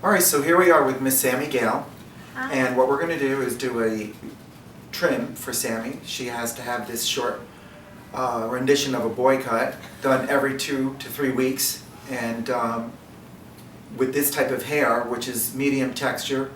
Alright, so here we are with Miss Sami Gayle, Hi. and what we're going to do is do a trim for Sami. She has to have this short rendition of a boy cut done every 2 to 3 weeks, and with this type of hair, which is medium texture,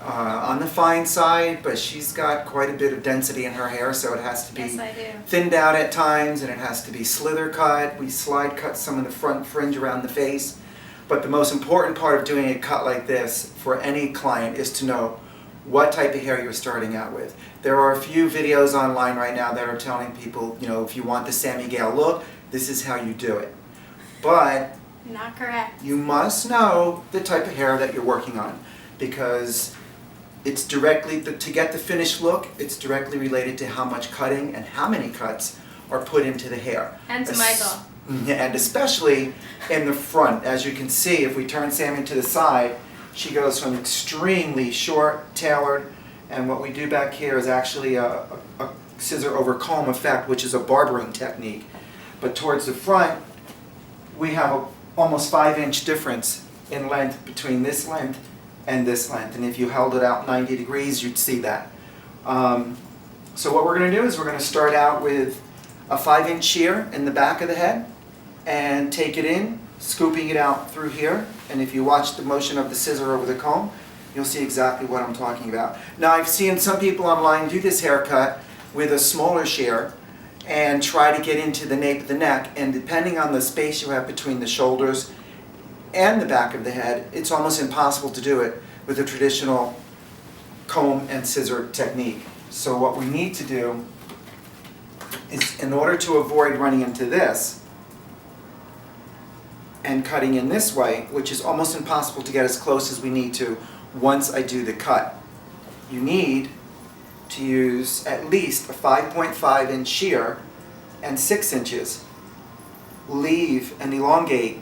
on the fine side, but she's got quite a bit of density in her hair, so it has to be Yes, I do. thinned out at times, and it has to be slither cut. We slide cut some of the front fringe around the face. But the most important part of doing a cut like this for any client is to know what type of hair you're starting out with. There are a few videos online right now that are telling people, you know, if you want the Sami Gayle look, this is how you do it. But Not correct. you must know the type of hair that you're working on, because it's directly, to get the finished look, it's directly related to how much cutting and how many cuts are put into the hair. And to Michael. And especially in the front. As you can see, if we turn Sami to the side, she goes from extremely short, tailored, and what we do back here is actually a scissor over comb effect, which is a barbering technique. But towards the front, we have a almost 5-inch difference in length between this length and this length. And if you held it out 90 degrees, you'd see that. So what we're going to do is we're going to start out with a 5-inch shear in the back of the head, and take it in, scooping it out through here. And if you watch the motion of the scissor over the comb, you'll see exactly what I'm talking about. Now, I've seen some people online do this haircut with a smaller shear and try to get into the nape of the neck, and depending on the space you have between the shoulders and the back of the head, it's almost impossible to do it with a traditional comb and scissor technique. So what we need to do is, in order to avoid running into this and cutting in this way, which is almost impossible to get as close as we need to once I do the cut, you need to use at least a 5.5-inch shear and 6 inches. Leave and elongate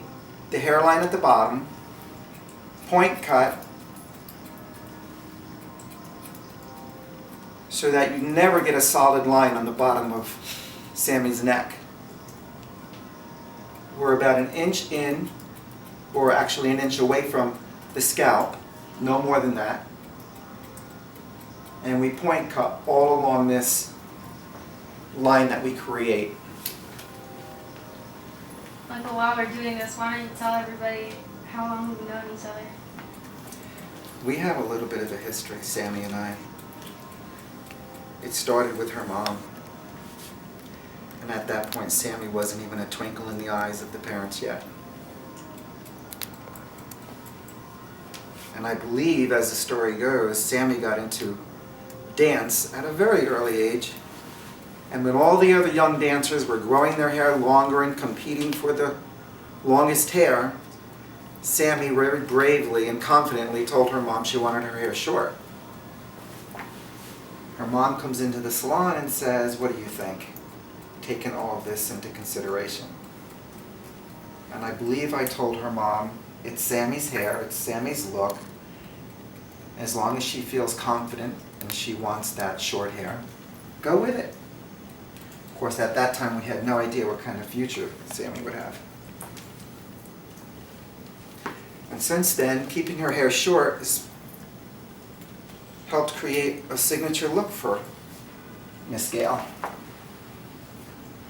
the hairline at the bottom, point cut, so that you never get a solid line on the bottom of Sami's neck. We're about 1 inch in, or actually 1 inch away from the scalp, no more than that. And we point cut all along this line that we create. Michael, while we're doing this, why don't you tell everybody how long we've known each other? We have a little bit of a history, Sami and I. It started with her mom. And at that point, Sami wasn't even a twinkle in the eyes of the parents yet. And I believe, as the story goes, Sami got into dance at a very early age. And when all the other young dancers were growing their hair longer and competing for the longest hair, Sami very bravely and confidently told her mom she wanted her hair short. Her mom comes into the salon and says, "What do you think?" Taking all of this into consideration. And I believe I told her mom, it's Sami's hair, it's Sami's look. As long as she feels confident and she wants that short hair, go with it. Of course, at that time we had no idea what kind of future Sami would have. And since then, keeping her hair short has helped create a signature look for Miss Gayle.